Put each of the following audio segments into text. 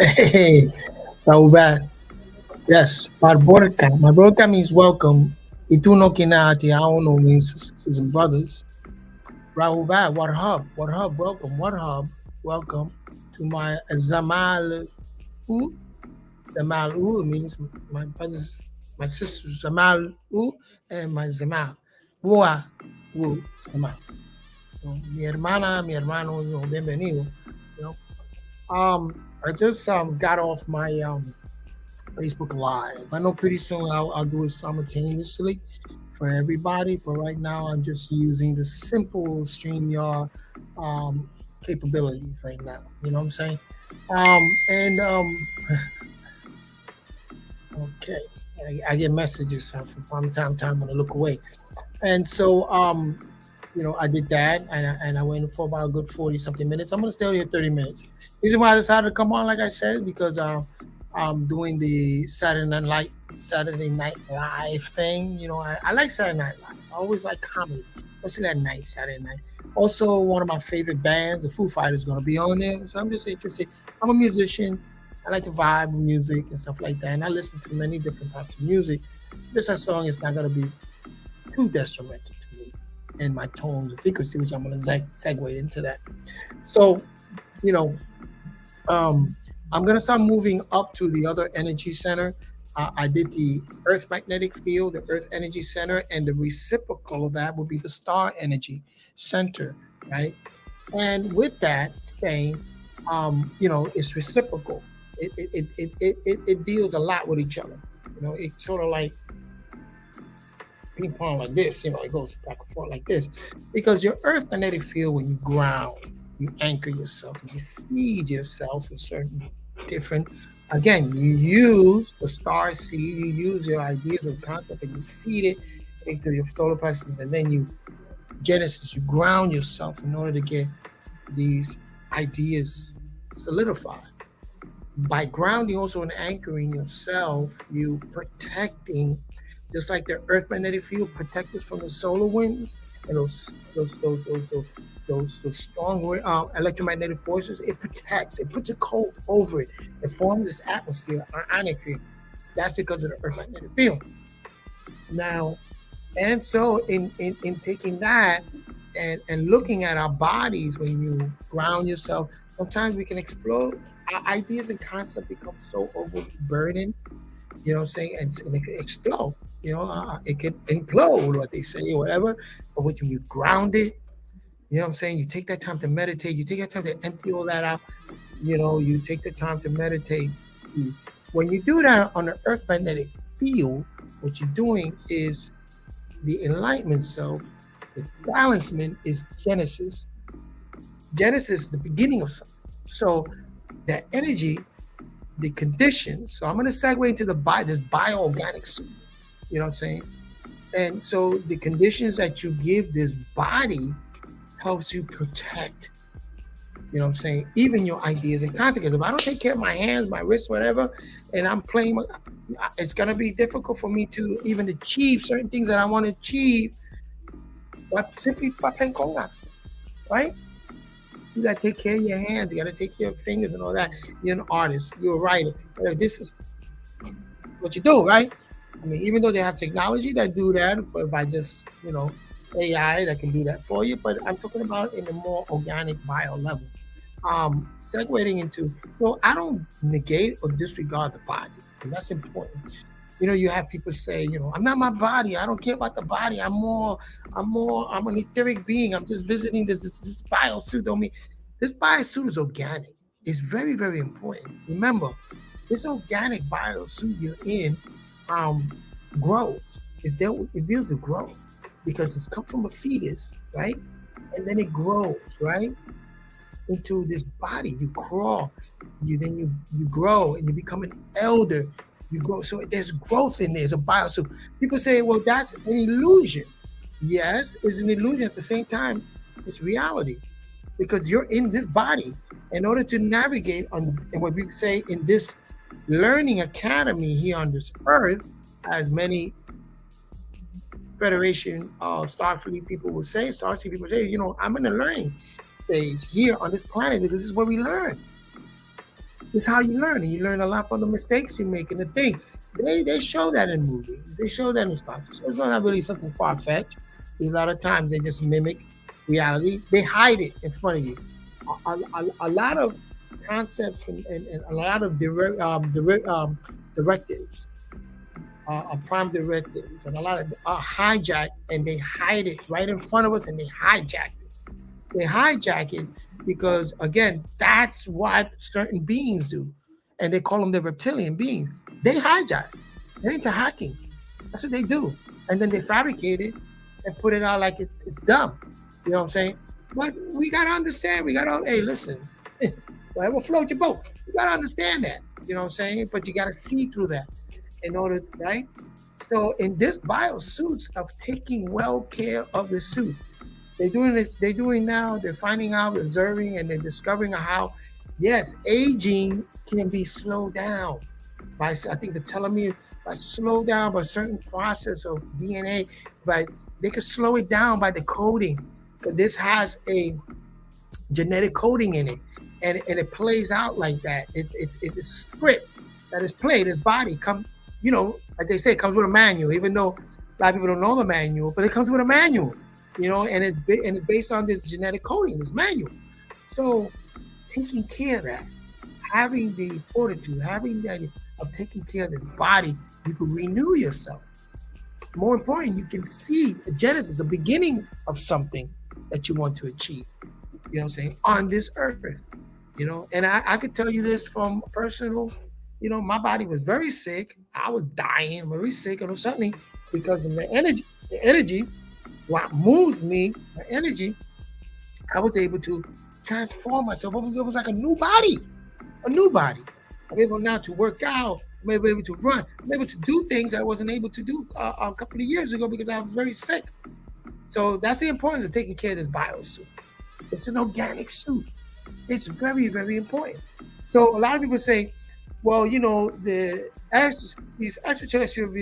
Hey, Taubat. Yes, Barborca. Barborca means welcome. Ituno kinati auno means sisters and brothers. Rahubat, Warhab, welcome, Warhab, welcome to my Zamal U. Zamal U means my brothers, my sisters Zamal U and my Zamal. Bua, Wu, Zamal. So, mi hermana, mi hermano, bienvenido. You know, I just got off my Facebook Live. I know pretty soon I'll do it simultaneously for everybody, but right now I'm just using the simple StreamYard um, capabilities right now. You know what I'm saying? And okay, I get messages from time to time when I look away, and so I did that, and I went for about a good 40 something minutes. I'm gonna stay here 30 minutes. Reason why I decided to come on, like I said, because I'm doing the Saturday Night Live thing. I like Saturday Night Live. I always like comedy, especially that night, Saturday night. Also, one of my favorite bands, the Foo Fighters, is going to be on there. So I'm just interested. I'm a musician. I like to vibe with music and stuff like that, and I listen to many different types of music. This song is not going to be too detrimental to me and my tones and frequency, which I'm going to segue into that. So, you know, um, I'm going to start moving up to the other energy center. I did the Earth magnetic field, the Earth energy center, and the reciprocal of that would be the star energy center, right? And with that saying, it's reciprocal. It deals a lot with each other. It's sort of like ping pong like this. It goes back and forth like this, because your Earth magnetic field, when you ground, you anchor yourself, you seed yourself in certain different. Again, you use the star seed, you use your ideas of concept, and you seed it into your solar plexus, and then you Genesis, you ground yourself in order to get these ideas solidified. By grounding also and anchoring yourself, you protecting, just like the Earth magnetic field protects us from the solar winds and those strong electromagnetic forces. It protects. It puts a coat over it. It forms this atmosphere, our ionosphere. That's because of the Earth magnetic field. Now, and so in taking that and looking at our bodies, when you ground yourself, sometimes we can explode. Our ideas and concepts become so overburdened, you know what I'm saying, and it can explode. It can implode, what they say, or whatever. But when you ground it, you know what I'm saying, you take that time to meditate, you take that time to empty all that out, you take the time to meditate. See, when you do that on the Earth magnetic field, what you're doing is the enlightenment self, the balancement is Genesis. Genesis is the beginning of something. So that energy, the conditions. So I'm going to segue into this bioorganic suit. You know what I'm saying? And so the conditions that you give this body helps you protect, you know what I'm saying, even your ideas and consequences. If I don't take care of my hands, my wrists, whatever, and I'm playing, it's going to be difficult for me to even achieve certain things that I want to achieve, but simply by playing congas, right? You got to take care of your hands. You got to take care of fingers and all that. You're an artist. You're a writer. This is what you do, right? I mean, even though they have technology that do that, by just, AI that can do that for you, but I'm talking about in the more organic bio level. Segueing into, so I don't negate or disregard the body, and that's important. You have people say, I'm not my body. I don't care about the body. I'm an etheric being. I'm just visiting this biosuit on me. This biosuit is organic. It's very, very important. Remember, this organic biosuit you're in grows. It deals with growth because it's come from a fetus, right? And then it grows, right? Into this body. You crawl. You grow and you become an elder. You grow. So there's growth in there. It's a biosuit. People say, well, that's an illusion. Yes, it's an illusion. At the same time, it's reality. Because you're in this body. In order to navigate on what we say in this learning academy here on this earth, as many Federation Starfleet people will say, Starfleet people say, I'm in a learning stage here on this planet. This is where we learn. It's how you learn, and you learn a lot from the mistakes you make. And the thing, they show that in movies. They show that in Star Wars. So it's not really something far fetched. A lot of times they just mimic reality. They hide it in front of you. A lot of concepts and a lot of directives, prime directives, and a lot of hijack, and they hide it right in front of us, and they hijack it. They hijack it because, again, that's what certain beings do, and they call them the reptilian beings. They hijack. They're into hacking. That's what they do, and then they fabricate it and put it out like it's dumb. You know what I'm saying? But we gotta understand. We gotta, hey, listen, whatever float your boat. You gotta understand that. You know what I'm saying? But you gotta see through that in order, right? So in this biosuits of taking well care of the suit, they're doing this. They're doing now. They're finding out, observing, and they're discovering how, yes, aging can be slowed down by, I think, the telomere, by slowed down by a certain process of DNA. But they can slow it down by the coding. But this has a genetic coding in it, and it plays out like that. It's a script that is played. This body comes, you know, like they say, it comes with a manual. Even though a lot of people don't know the manual, but it comes with a manual, you know, and it's based on this genetic coding, this manual. So taking care of that, having the fortitude, having that of taking care of this body, you can renew yourself. More important, you can see a genesis, a beginning of something that you want to achieve, you know what I'm saying, on this earth, you know. And I could tell you this from personal, you know, my body was very sick. I was dying, very sick, and suddenly, because of the energy, what moves me, the energy, I was able to transform myself. It was like a new body. I'm able now to work out. I'm able to run. I'm able to do things that I wasn't able to do a couple of years ago because I was very sick. So that's the importance of taking care of this biosuit. It's an organic suit. It's very, very important. So a lot of people say, well, you know, these extraterrestrial,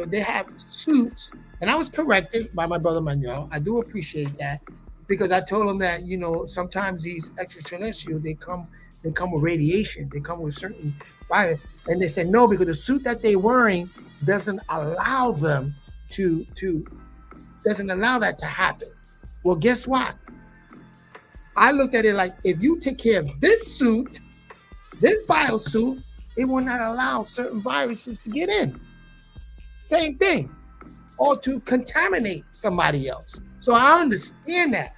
they have suits. And I was corrected by my brother Manuel. I do appreciate that, because I told him that, you know, sometimes these extraterrestrial, they come with radiation. They come with certain fire. And they said no, because the suit that they're wearing doesn't allow them doesn't allow that to happen. Well, guess what? I looked at it like, if you take care of this suit, this biosuit, it will not allow certain viruses to get in. Same thing. Or to contaminate somebody else. So I understand that.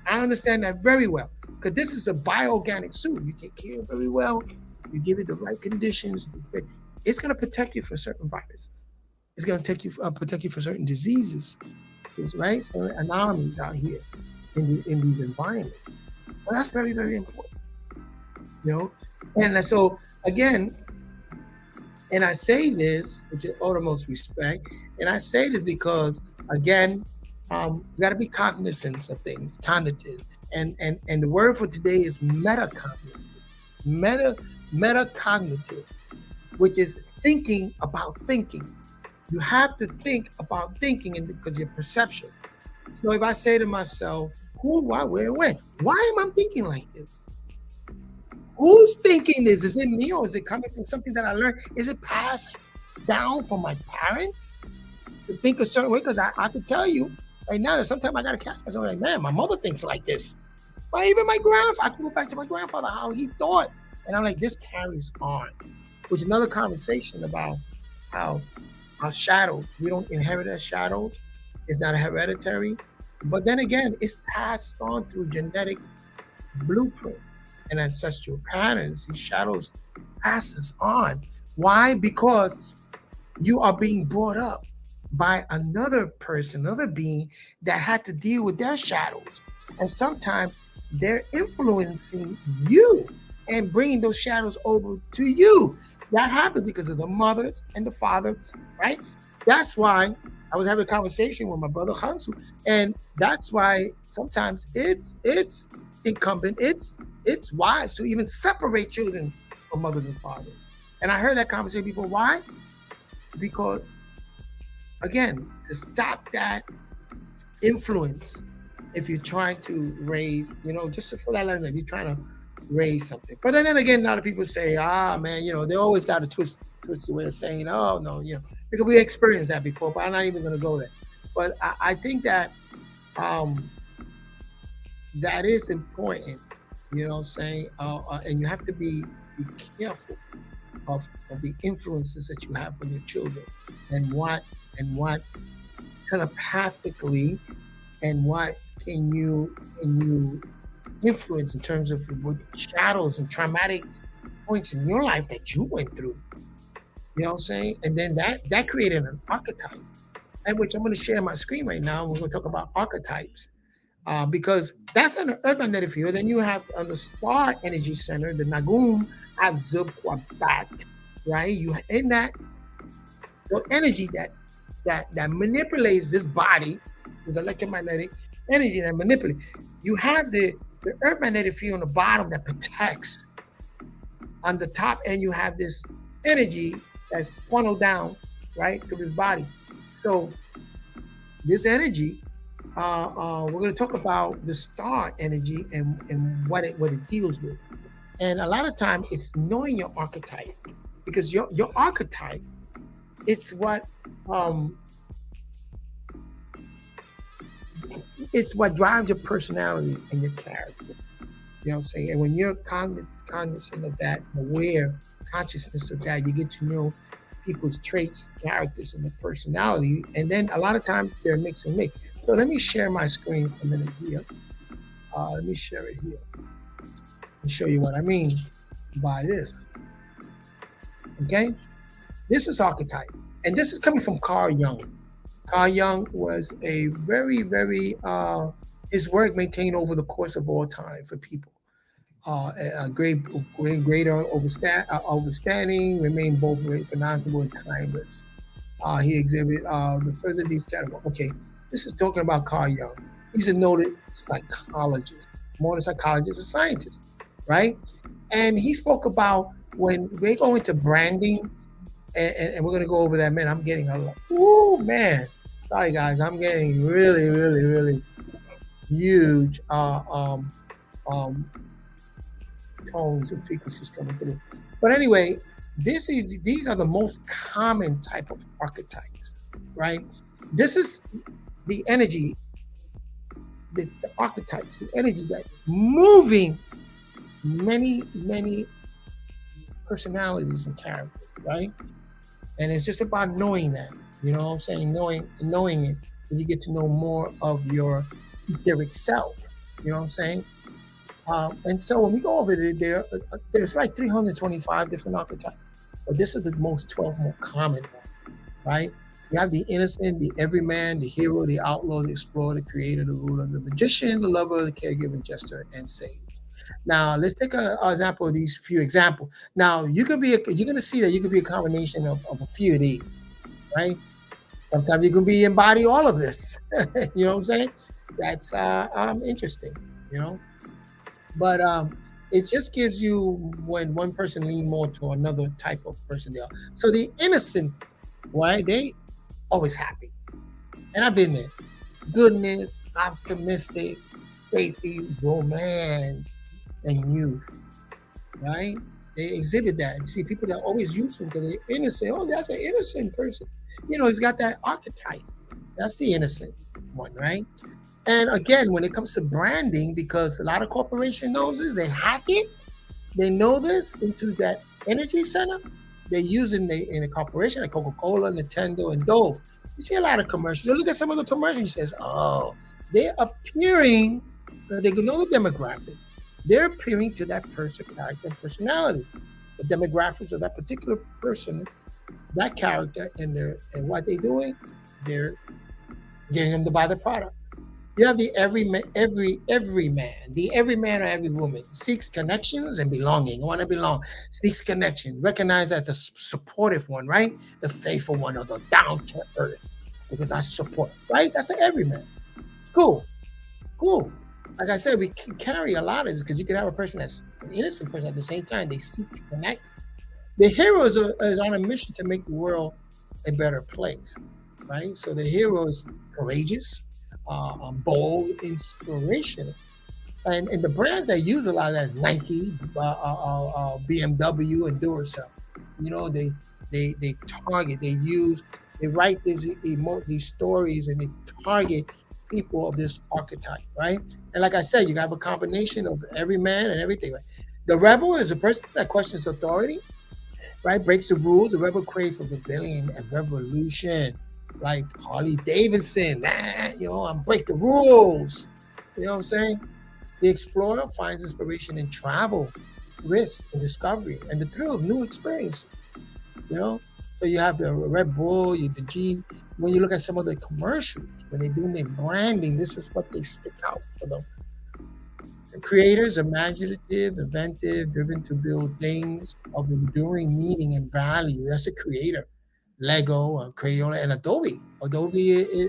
I understand that very well. Because this is a bioorganic suit. You take care of it very well. You give it the right conditions. It's going to protect you from certain viruses. It's going to protect you from certain diseases, right? So anomalies out here in these environments. Well, that's very, very important, you know. And so again, and I say this with the utmost respect, and I say this because, again, you got to be cognizant of things, cognitive, and the word for today is metacognitive, metacognitive, which is thinking about thinking. You have to think about thinking, and because your perception. So if I say to myself, who, why, where, when? Why am I thinking like this? Who's thinking this? Is it me, or is it coming from something that I learned? Is it passed down from my parents to think a certain way? Because I could tell you right now that sometimes I got to catch myself like, man, my mother thinks like this. But even my grandfather, I can go back to my grandfather, how he thought. And I'm like, this carries on. Which is another conversation about how our shadows, we don't inherit as shadows. It's not hereditary. But then again, it's passed on through genetic blueprints and ancestral patterns. These shadows passes on. Why? Because you are being brought up by another person, another being that had to deal with their shadows. And sometimes they're influencing you and bringing those shadows over to you. That happens because of the mother and the father, right? That's why I was having a conversation with my brother Hansu, and that's why sometimes it's incumbent, it's wise to even separate children from mothers and fathers. And I heard that conversation before. Why? Because, again, to stop that influence, if you're trying to raise, you know, just for that learning, if you're trying to raise something. But then again, a lot of people say, man, they always got a twist way of saying, oh no, because we experienced that before. But I'm not even going to go there. But I think that that is important. You know what I'm saying? And you have to be careful of the influences that you have on your children, and what telepathically, and what can you influence in terms of what shadows and traumatic points in your life that you went through. You know what I'm saying? And then that created an archetype, and which I'm going to share my screen right now. We're going to talk about archetypes. Because that's an earth magnetic field. Then you have on the star energy center, the Nagum Azubquabat, right? You in that the energy that manipulates this body, this electromagnetic energy that manipulates. You have the earth magnetic field on the bottom that protects. On the top end, you have this energy that's funneled down, right, to this body. So this energy. We're going to talk about the star energy and what it deals with. And a lot of time it's knowing your archetype, because your archetype, it's what drives your personality and your character. You know what I'm saying? And when you're cognizant of that, consciousness of that, you get to know people's traits, characters, and their personality. And then a lot of times they're mix and mix. So let me share my screen for a minute here. Let me share it here and show you what I mean by this. Okay? This is archetype. And this is coming from Carl Jung. Carl Jung was a very, very, his work maintained over the course of all time for people. A greater understanding, remain both recognizable and timeless. He exhibited the further these categories. Okay, this is talking about Carl Jung. He's a noted psychologist, more than psychologist, a scientist, right? And he spoke about when they go into branding, and we're going to go over that. Man, I'm getting a lot. Ooh, man. Sorry, guys. I'm getting really, really, really huge tones and frequencies coming through. But anyway, these are the most common type of archetypes, right? This is the energy, the archetypes, the energy that's moving many, many personalities and characters, right? And it's just about knowing that, you know what I'm saying? Knowing it, and you get to know more of your etheric self, you know what I'm saying? And so when we go over there's like 325 different archetypes, but this is the 12 more common one, right? You have the innocent, the everyman, the hero, the outlaw, the explorer, the creator, the ruler, the magician, the lover, the caregiver, jester, and sage. Now let's take an example of these few examples. Now you're going to see that you could be a combination of a few of these, right? Sometimes you can embody all of this. You know what I'm saying? That's interesting, you know. But it just gives you when one person leans more to another type of person they are. So the innocent, why they always happy, and I've been there. Goodness, optimistic, faithful, romance, and youth, right? They exhibit that. You see people that are always youthful because they're innocent. Oh, that's an innocent person. You know, he's got that archetype. That's the innocent one, right? And again, when it comes to branding, because a lot of corporation knows this, they hack it. They know this into that energy center. They use it in a corporation like Coca-Cola, Nintendo, and Dove. You see a lot of commercials. You look at some of the commercials, you says, oh, they're appearing, they know the demographic. They're appearing to that person, character, and personality. The demographics of that particular person, that character, and what they're doing, they're getting them to buy the product. You have the every man, the every man or every woman seeks connections and belonging. I want to belong. Seeks connection, recognized as the supportive one, right? The faithful one, or the down to earth, because I support, right? That's an everyman. It's cool. Like I said, we can carry a lot of this because you can have a person that's an innocent person at the same time. They seek to connect. The hero is on a mission to make the world a better place, right? So the hero is courageous, bold, inspirational, And the brands that use a lot of that is Nike, BMW, and Duracell. You know, they target, they write these stories, and they target people of this archetype, right? And like I said, you have a combination of every man and everything. Right? The rebel is a person that questions authority, right? Breaks the rules. The rebel craves for rebellion and revolution, like Harley Davidson. I'm break the rules. You know what I'm saying? The explorer finds inspiration in travel, risk, and discovery, and the thrill of new experiences. You know, so you have the Red Bull, the G. When you look at some of the commercials, when they're doing their branding, this is what they stick out for them. The creators are imaginative, inventive, driven to build things of enduring meaning and value. That's a creator. Lego, Crayola, and Adobe.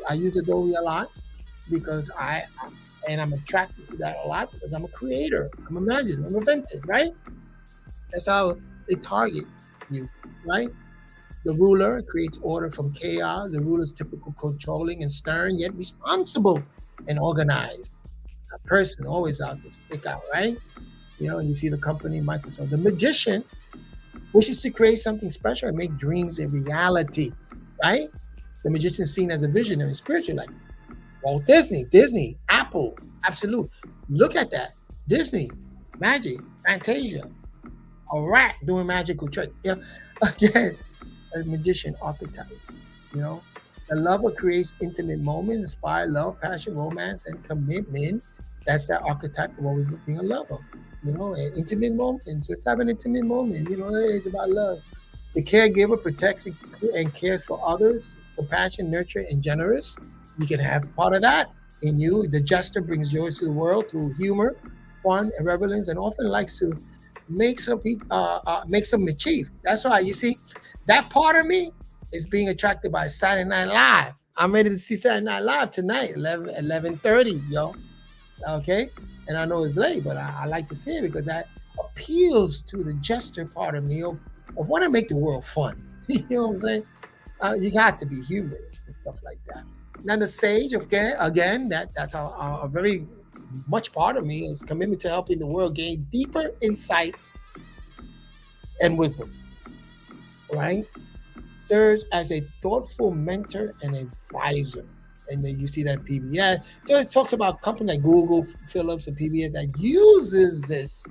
I use Adobe a lot because I'm attracted to that a lot because I'm a creator. I'm imaginative. I'm inventive, right? That's how they target you, right? The ruler creates order from chaos. The ruler is typical, controlling and stern, yet responsible and organized. A person always out to stick out, right? You see the company Microsoft. The magician wishes to create something special and make dreams a reality, right? The magician is seen as a visionary, spiritual, like Walt Disney, Apple, Absolute. Look at that. Disney, magic, Fantasia, a rat doing magical tricks. Again, a magician archetype. The lover creates intimate moments, inspire love, passion, romance, and commitment. That's that archetype of always being a lover. An intimate moment. Let's have an intimate moment. It's about love. The caregiver protects and cares for others. Compassion, nurture, and generous. You can have part of that in you. The jester brings joy to the world through humor, fun, and relevance, and often likes to make some achieve. That's why you see that part of me is being attracted by Saturday Night Live. I'm ready to see Saturday Night Live tonight, 11:30, yo. Okay, and I know it's late, but I like to see it because that appeals to the jester part of me of want to make the world fun. You know what I'm saying? You got to be humorous and stuff like that. Now the sage, again, that's a very much part of me is commitment to helping the world gain deeper insight and wisdom. Right? Serves as a thoughtful mentor and advisor. And then you see that PBS. It talks about companies like Google, Philips, and PBS that uses this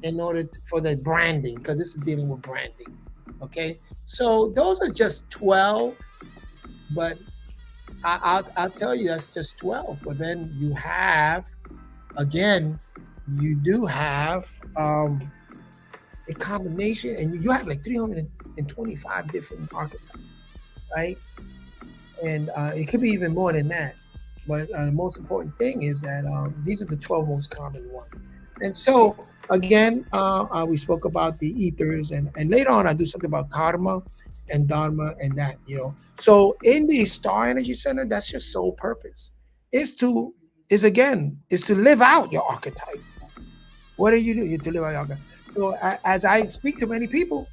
in order for the branding, because this is dealing with branding. Okay, so those are just 12, but I'll tell you that's just 12. But then you have, again, you do have a combination, and you have like 325 different archetypes, right? And it could be even more than that. But the most important thing is that these are the 12 most common ones. And so, again, we spoke about the ethers, and later on I'll do something about karma and dharma and that, So in the Star Energy Center, that's your sole purpose. Is to live out your archetype. What do? You to live out your archetype. So as I speak to many people,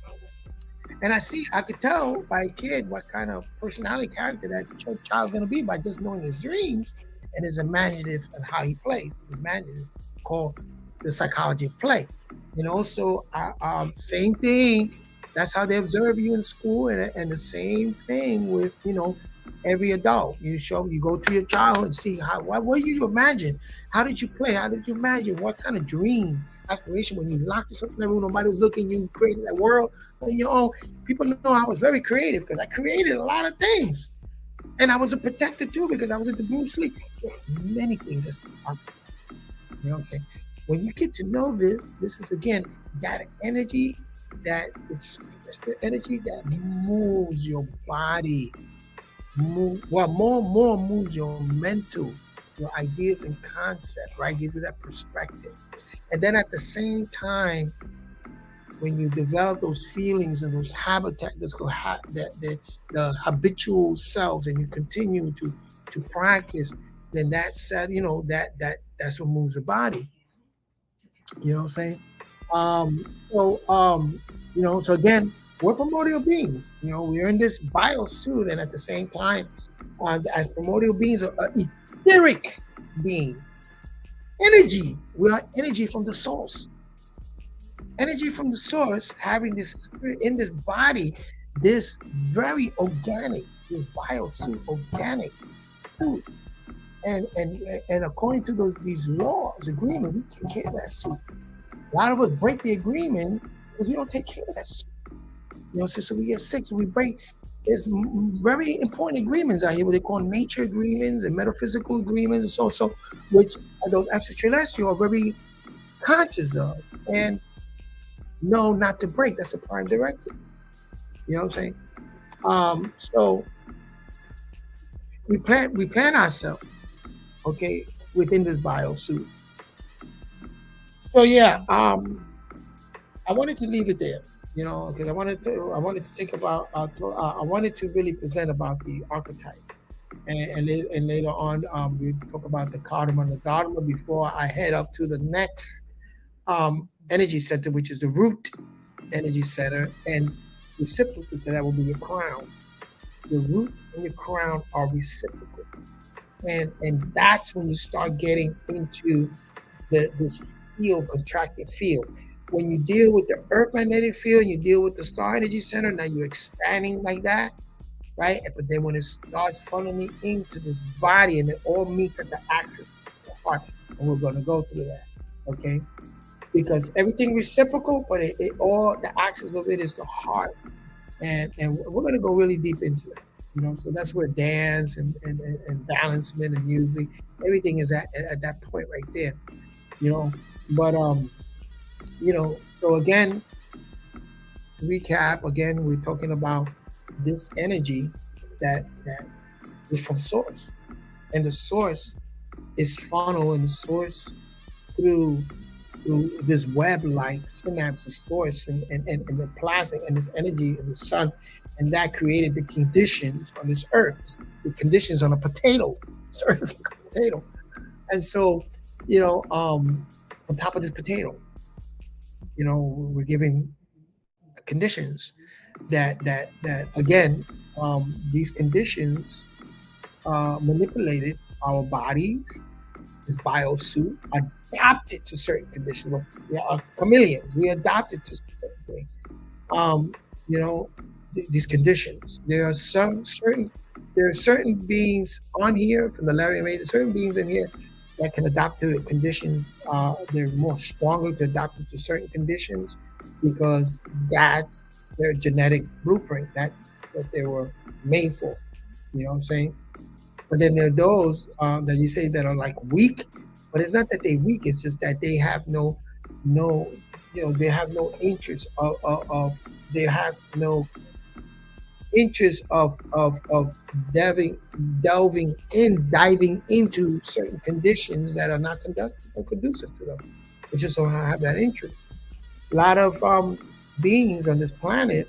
and I could tell by a kid what kind of personality character that child's going to be by just knowing his dreams and his imaginative and how he plays. His imaginative, called the psychology of play. So same thing. That's how they observe you in school, and the same thing with every adult. You go to your childhood and see what do you imagine? How did you play? How did you imagine? What kind of dream, aspiration, when you locked yourself in the room, nobody was looking, you created that world on your own. People know I was very creative because I created a lot of things. And I was a protector too because I was into Bruce Lee. Many things that's you know what I'm saying? When you get to know this is again that energy it's the energy that moves your body. More moves your mental, your ideas and concept, right? Gives you that perspective. And then at the same time, when you develop those feelings and those the habitual selves, and you continue to practice, then that's that's what moves the body. You know what I'm saying? So again, we're primordial beings. We're in this biosuit, and at the same time, as primordial beings are etheric beings. energy. We are energy from the source. Energy from the source, having this spirit in this body, this very organic, this biosuit, organic suit. And according to these laws, agreement, we take care of that suit. A lot of us break the agreement because we don't take care of that suit. So we get sick, so we break. There's very important agreements out here, what they call nature agreements and metaphysical agreements, and so, which those extraterrestrial are very conscious of and know not to break. That's a prime directive. You know what I'm saying? So we plan ourselves, okay, within this biosuit. So yeah, I wanted to leave it there, because I wanted to think about, I wanted to really present about the archetype, and later on, we talk about the cardamom and the dharma before I head up to the next energy center, which is the root energy center, and reciprocal to that will be your crown. The root and the crown are reciprocal, and that's when you start getting into this field, contracted field. When you deal with the earth magnetic field, you deal with the star energy center, now you're expanding like that, right? But then when it starts funneling into this body and it all meets at the axis of the heart, and we're going to go through that, okay? Because everything reciprocal, but it all, the axis of it is the heart. And we're going to go really deep into that, so that's where dance and balancement and music, everything is at that point right there, but so again, to recap, again, we're talking about this energy that is from source, and the source is funnel, and the source through this web-like synapses source and the plasma and this energy and the sun, and that created the conditions on this earth, the conditions on a potato. This earth is like a potato, and so on top of this potato, we're giving conditions that again, these conditions manipulated our bodies. This biosuit adapted to certain conditions. We are chameleons. We adapted to certain things. These conditions. There are certain beings on here from the Larry May. There's certain beings in here that can adapt to the conditions. They're more stronger to adapt to certain conditions because that's their genetic blueprint. That's what they were made for. You know what I'm saying? But then there are those that you say that are like weak, but it's not that they're weak. It's just that they have they have no interest they have no interest of diving into certain conditions that are not conducive to them. They just don't have that interest. A lot of beings on this planet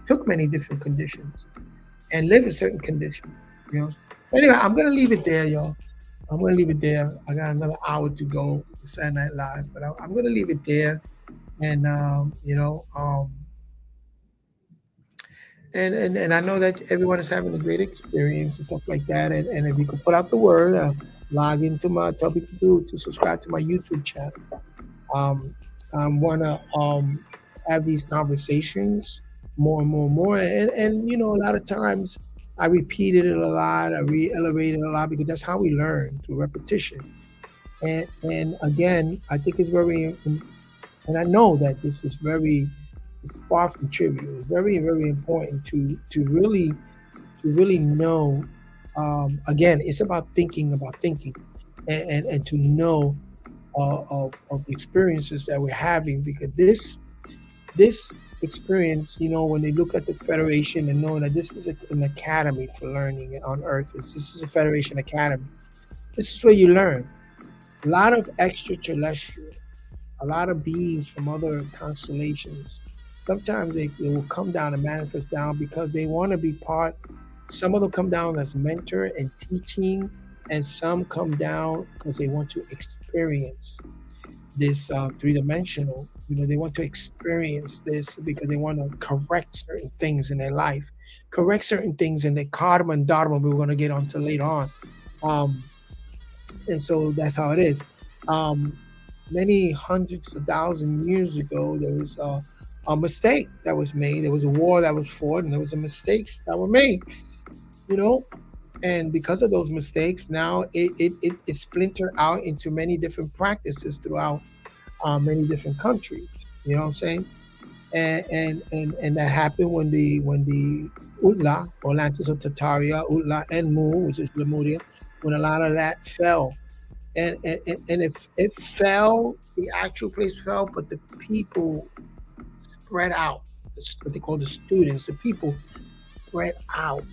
took many different conditions and live in certain conditions. Anyway, I'm gonna leave it there, y'all. I'm gonna leave it there. I got another hour to go for Saturday Night Live, but I'm gonna leave it there. And and I know that everyone is having a great experience and stuff like that. And if you could put out the word, log into tell people to subscribe to my YouTube channel. I wanna have these conversations more and more, and a lot of times I repeated it a lot, I re-elevated it a lot because that's how we learn, through repetition. And again, I think it's very, and I know that this is it's far from trivial. It's very, very important to really know. Again, it's about thinking, and to know of the experiences that we're having, because this experience, when they look at the Federation and know that this is an academy for learning on Earth, this is a Federation academy. This is where you learn. A lot of extraterrestrial, a lot of beings from other constellations, sometimes they will come down and manifest down because they want to be part. Some of them come down as mentor and teaching, and some come down because they want to experience this three-dimensional. They want to experience this because they want to correct certain things in their life, correct certain things in their karma and dharma we're going to get onto later on. And so that's how it is. Um, Many hundreds of thousands of years ago, there was a mistake that was made. There was a war that was fought, and there was a mistakes that were made. You know, and because of those mistakes, now it splintered out into many different practices throughout many different countries. You know what I'm saying? And that happened when the Utla, or Atlantis of Tartaria, Utla and Mu, which is Lemuria, when a lot of that fell. And if it fell, the actual place fell, but the people spread out. That's what they call the students. The people spread out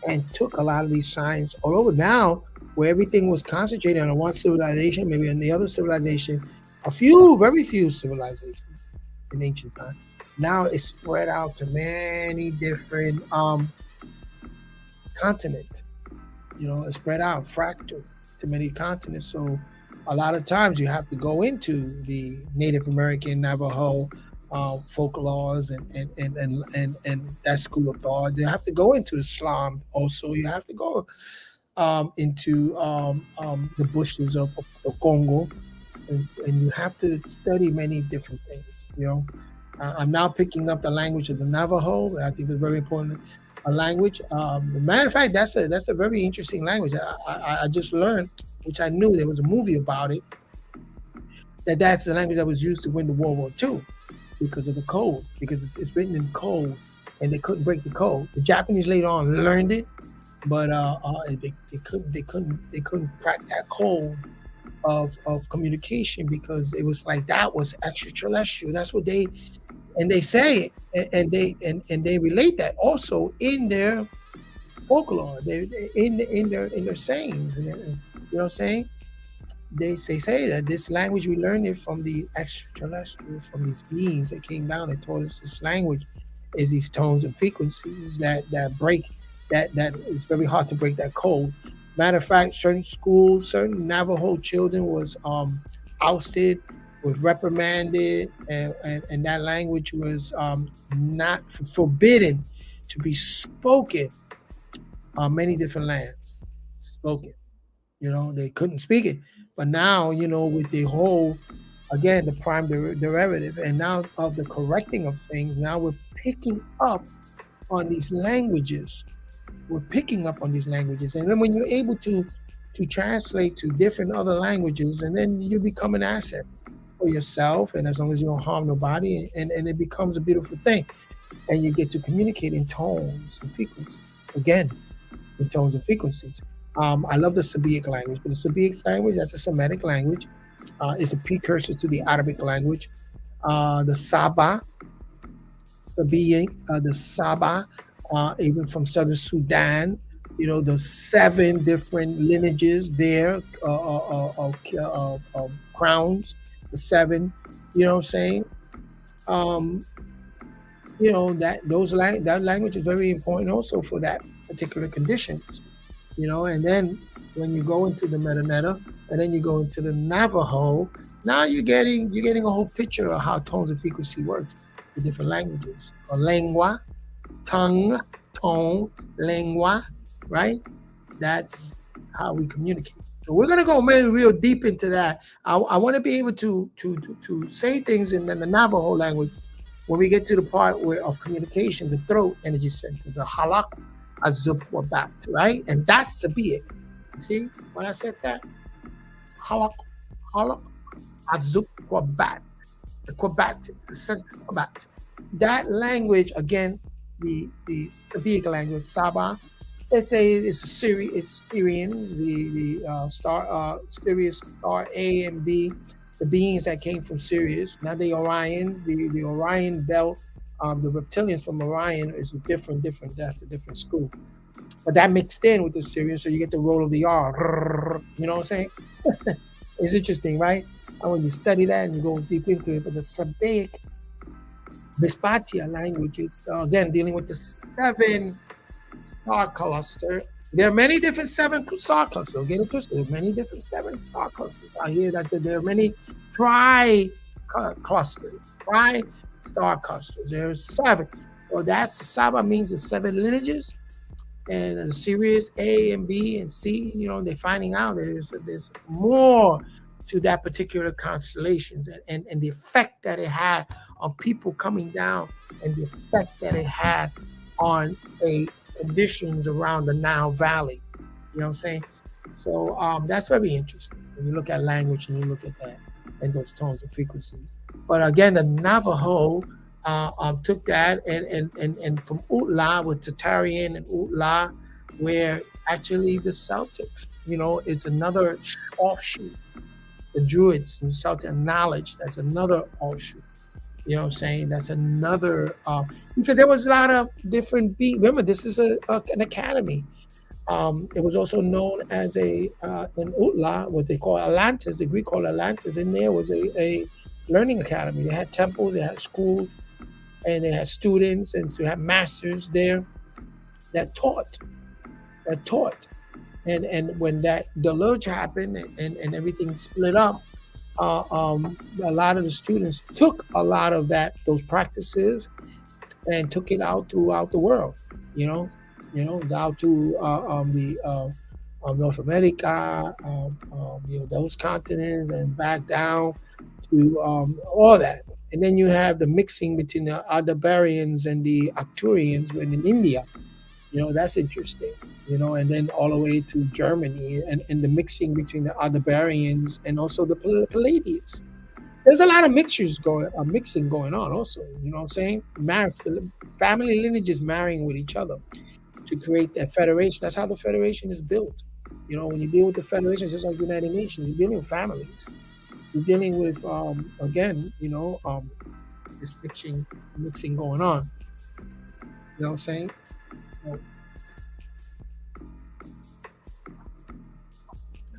and took a lot of these signs all over. Now, where everything was concentrated on one civilization, maybe on the other civilization, very few civilizations in ancient time. Now it's spread out to many different continents. It's spread out, fractal to many continents. So a lot of times you have to go into the Native American Navajo folklores and that school of thought. You have to go into Islam also. You have to go into the bushes of Congo, and you have to study many different things. I'm now picking up the language of the Navajo. I think it's very important. A language. Matter of fact, that's a very interesting language. I just learned, which I knew there was a movie about it. That's the language that was used to win the World War II because of the code. Because it's written in code, and they couldn't break the code. The Japanese later on learned it, but they couldn't crack that code of communication, because it was like that was extraterrestrial. That's what they say, and they relate that also in their folklore, in their sayings, and you know what I'm saying. They say that this language, we learned it from the extraterrestrials, from these beings that came down and taught us this language, is these tones and frequencies that break that it's very hard to break that code. Matter of fact, certain schools, certain Navajo children was ousted, was reprimanded, and that language was not forbidden to be spoken on many different lands. Spoken, they couldn't speak it. But now, with the whole, again, the prime derivative, and now of the correcting of things, now we're picking up on these languages. We're picking up on these languages, and then when you're able to translate to different other languages, and then you become an asset for yourself, and as long as you don't harm nobody, and it becomes a beautiful thing, and you get to communicate in tones and frequencies. Again, in tones and frequencies. I love the Sabiic language, but the Sabiic language, that's a Semitic language. It's a precursor to the Arabic language. The Saba, Sabiic, the Saba, even from southern Sudan, the 7 different lineages there of crowns, the 7, you know what I'm saying? That language is very important also for that particular conditions, and then when you go into the Metaneta, and then you go into the Navajo, now you're getting a whole picture of how tones and frequency works, the different languages, or lengua, tongue, tone, lengua, right? That's how we communicate. So we're gonna go real deep into that. I want to be able to say things in the Navajo language when we get to the part of communication, the throat energy center, the halak azupwabat, right? And that's Sabiic. You see when I said that? Halak azupwabat. The Quebec is the center of Quebec. That language, again, the Sabiic language, Saba. Let's say it's Syrians, the Sirius star A and B, the beings that came from Sirius. Now the Orions, the Orion belt, the reptilians from Orion is a different. That's a different school. But that mixed in with the Sirius, so you get the roll of the R. You know what I'm saying? It's interesting, right? And when you study that and you go deep into it, but the Sabiic Vespatia language is again dealing with the 7 star cluster. There are many different 7 star clusters. Don't get it twisted. There are many different 7 star clusters. I hear that there are many tri-star clusters. There's 7. Well, that's Saba means the 7 lineages. and the series A and B and C, they're finding out there's more to that particular constellations, and the effect that it had on people coming down, and the effect that it had on a conditions around the Nile Valley. You know what I'm saying? So that's very interesting when you look at language and you look at that and those tones and frequencies. But again, the Navajo took that, and from Utla with Tatarian and Utla, where actually the Celtics, it's another offshoot. The Druids and Celtic knowledge, that's another offshoot. You know what I'm saying? That's another, because there was a lot of different remember, this is an academy. It was also known as in Utla, what they call Atlantis, the Greek called Atlantis. In there was a learning academy. They had temples, they had schools, and they had students, and so you had masters there that taught. And when that deluge happened and everything split up, a lot of the students took a lot of those practices and took it out throughout the world, down to the North America, those continents, and back down to all that. And then you have the mixing between the Ardabarians and the Arcturians in India. That's interesting. And then all the way to Germany, and the mixing between the Ardabarians and also the Palladians. There's a lot of mixing going on also. You know what I'm saying? Family lineages marrying with each other to create that federation. That's how the federation is built. When you deal with the federation, just like the United Nations, you're dealing with families. You're dealing with again, this mixing going on. You know what I'm saying?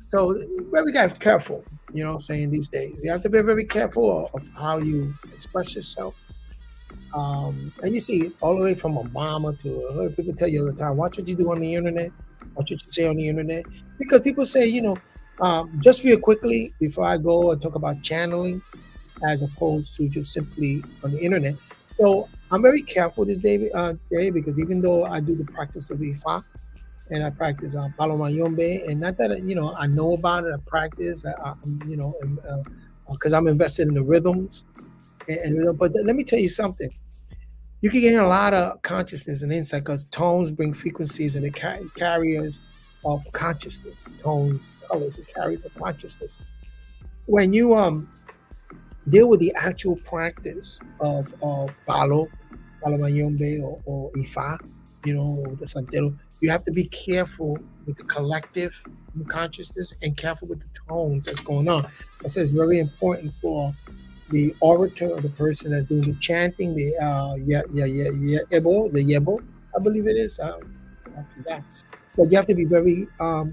So very careful, saying these days. You have to be very careful of how you express yourself. And you see all the way from Obama to people tell you all the time, watch what you do on the internet, watch what you say on the internet. Because people say, just real quickly before I go and talk about channeling as opposed to just simply on the internet. So I'm very careful this day, because even though I do the practice of Ifa, and I practice Palo Mayombe, and not that I know about it. I practice, because I'm invested in the rhythms, but let me tell you something. You can get a lot of consciousness and insight because tones bring frequencies, and the carriers of consciousness. Tones, colors, it carries of consciousness. When you deal with the actual practice of Palo Mayombe, or Ifa, or the Santero, you have to be careful with the collective consciousness and careful with the tones that's going on. I said it's very important for the orator or the person that's doing the chanting, the yebo, I believe it is. After that. But you have to be very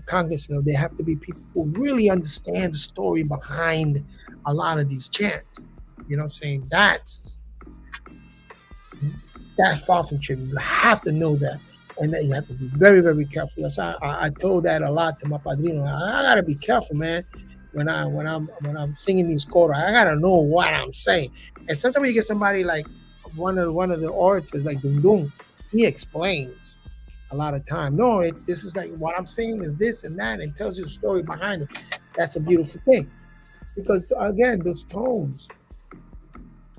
cognizant of. There have to be people who really understand the story behind a lot of these chants. You know what I'm saying? That's far from trivial. You have to know that. And then you have to be very, very careful. So I told that a lot to my padrino. I gotta be careful, man. When I'm singing these quarters, I gotta know what I'm saying. And sometimes you get somebody like one of the orators, like Dundun, he explains a lot of time. No, this is like what I'm saying is this and that, and tells you the story behind it. That's a beautiful thing, because again, those tones,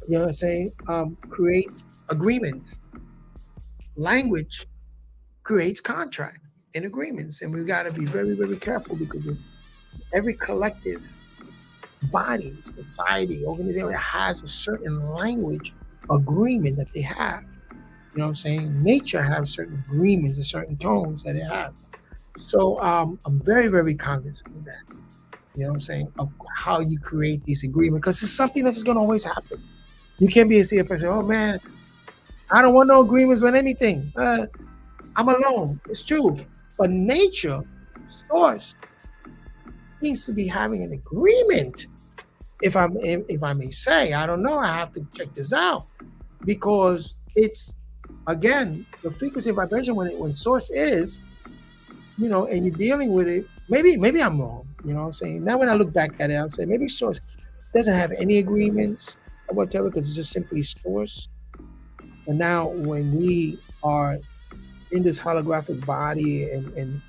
you know what I'm saying, create agreements. Language creates contract and agreements, and we got to be very, very careful, because every collective body, society, organization has a certain language agreement that they have. You know what I'm saying? Nature has certain agreements and certain tones that it has. So I'm very, very cognizant of that. You know what I'm saying? Of how you create these agreements, because it's something that's going to always happen. You can't be a person, oh man, I don't want no agreements with anything. I'm alone. It's true. But nature, source, seems to be having an agreement. If I may say, I don't know. I have to check this out, because it's, again, the frequency and vibration when source is, and you're dealing with it. Maybe I'm wrong. You know what I'm saying? Now when I look back at it, I'm saying maybe source doesn't have any agreements or whatever, because it's just simply source. And now when we are in this holographic body, and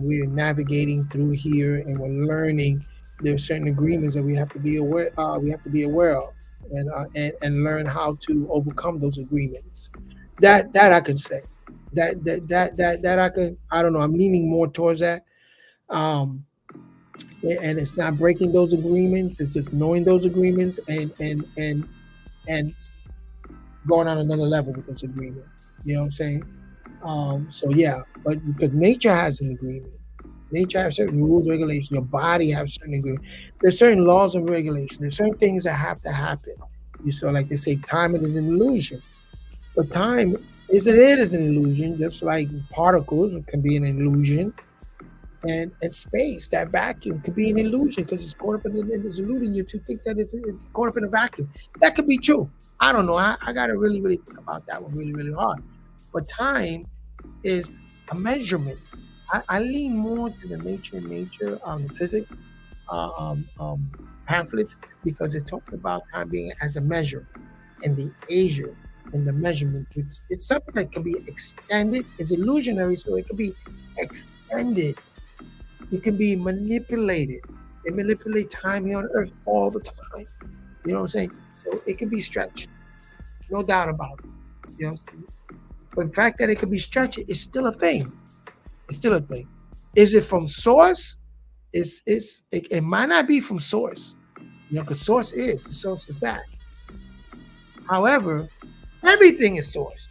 we're navigating through here, and we're learning. There are certain agreements that we have to be aware. We have to be aware of, and learn how to overcome those agreements. That I can say. That I can. I don't know. I'm leaning more towards that. Um, and it's not breaking those agreements. It's just knowing those agreements, and going on another level with those agreements. You know what I'm saying? So yeah, but because nature has an agreement, nature has certain rules, regulations. Your body has certain agreements. There's certain laws and regulations. There's certain things that have to happen. You saw, like they say, time it is an illusion. But time it is an illusion, just like particles can be an illusion, and space, that vacuum, could be an illusion because it's caught up in this illusion. You to think that it's caught up in a vacuum. That could be true. I don't know. I got to really, really think about that one really, really hard. But time is a measurement. I lean more to the nature, the physics pamphlets, because it talks about time being as a measure, and the Asia and the measurement. It's something that can be extended. It's illusionary, so it can be extended. It can be manipulated. They manipulate time here on Earth all the time. You know what I'm saying? So it can be stretched, no doubt about it. You know, but the fact that it can be stretched is still a thing. It's still a thing. Is it from source? It might not be from source. You know, because source is that. However, everything is source.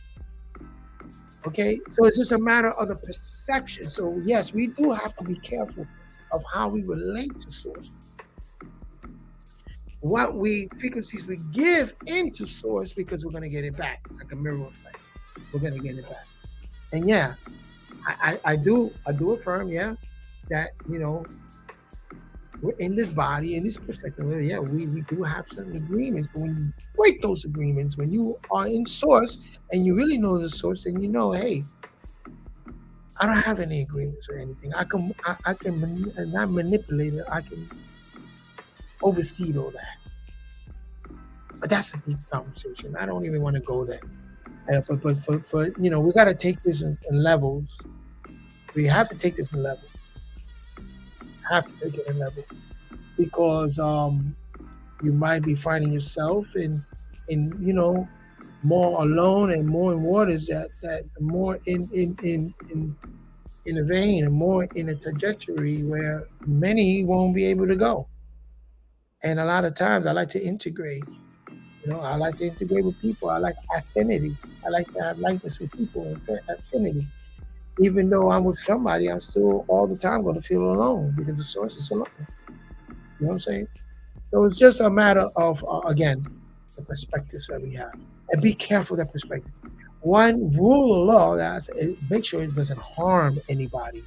Okay, so it's just a matter of the perception. So yes, we do have to be careful of how we relate to source. What frequencies we give into source, because we're going to get it back, like a mirror effect. We're going to get it back. And yeah, I do affirm, yeah, that, you know, we're in this body, in this perspective, yeah, we do have certain agreements, but when you break those agreements, when you are in source and you really know the source, and you know, hey, I don't have any agreements or anything. I can not manipulate it. I can oversee all that. But that's a deep conversation. I don't even want to go there. But you know, we got to take this in levels. We have to take this in levels. Have to take it in level, because you might be finding yourself in you know, more alone and more in waters that more in a vein, and more in a trajectory where many won't be able to go. And a lot of times I like to integrate. You know, I like to integrate with people. I like affinity. I like to have likeness with people, affinity. Even though I'm with somebody, I'm still all the time going to feel alone, because the source is alone. You know what I'm saying? So it's just a matter of, again, the perspectives that we have. And be careful of that perspective. One rule of law that I say, make sure it doesn't harm anybody.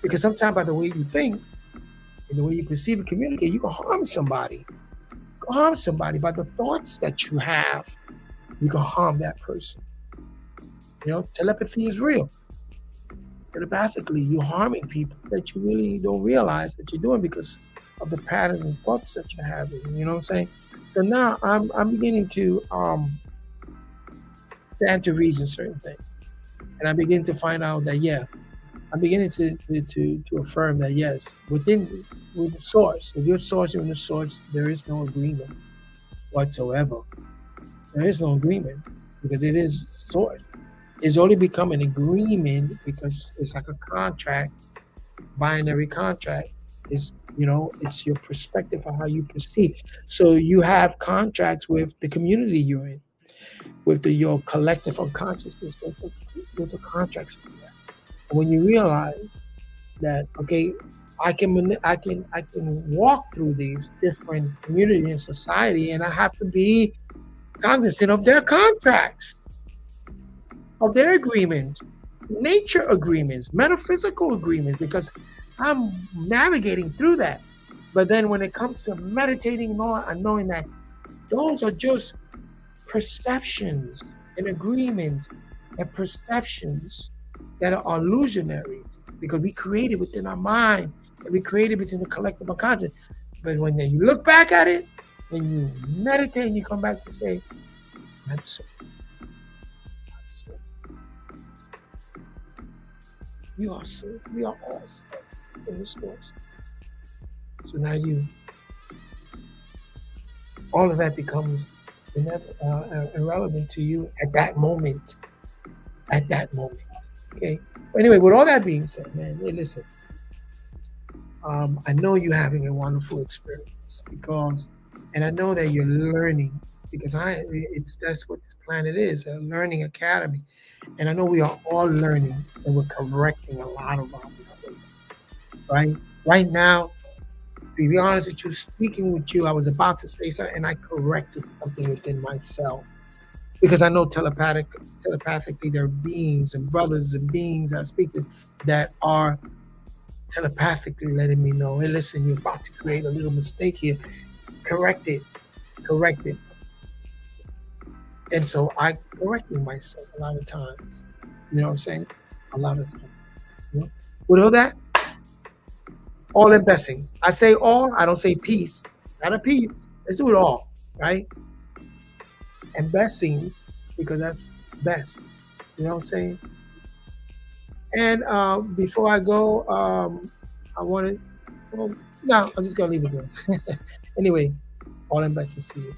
Because sometimes by the way you think and the way you perceive and communicate, you can harm somebody. You can harm somebody by the thoughts that you have. You can harm that person. You know, telepathy is real. Telepathically, you're harming people that you really don't realize that you're doing, because of the patterns and thoughts that you're having. You know what I'm saying? So now I'm beginning to stand to reason certain things, and I begin to find out that I'm beginning to affirm that yes, with the source, if you're sourcing the source, there is no agreement whatsoever. There is no agreement, because it is source. It's only become an agreement because it's like a contract, binary contract. Is, you know, it's your perspective of how you perceive. So you have contracts with the community you're in, with your collective unconsciousness. Those are contracts. When you realize that, okay, I can walk through these different communities in society, and I have to be cognizant of their contracts, of their agreements, nature agreements, metaphysical agreements, because I'm navigating through that. But then when it comes to meditating more and knowing that those are just perceptions and agreements and perceptions that are illusionary, because we created within our mind, and we created within the collective unconscious. But when you look back at it and you meditate and you come back to say, that's so. You are source. We are all source in the source. So now all of that becomes irrelevant to you at that moment. At that moment. Okay. But anyway, with all that being said, man, hey, listen. I know you're having a wonderful experience and I know that you're learning because it's that's what this planet is, a learning academy. And I know we are all learning and we're correcting a lot of our mistakes, right? Right now, to be honest with you, speaking with you, I was about to say something and I corrected something within myself because I know telepathically there are beings and brothers and beings I speak to that are telepathically letting me know, hey, listen, you're about to create a little mistake here. Correct it, correct it. And so I correcting myself a lot of times. You know what I'm saying? A lot of times. You know? With all that, all in blessings. I say all, I don't say peace. Not a peace. Let's do it all, right? And blessings, because that's best. You know what I'm saying? And before I go, I want to, well, no, I'm just going to leave it there. Anyway, all in blessings to you.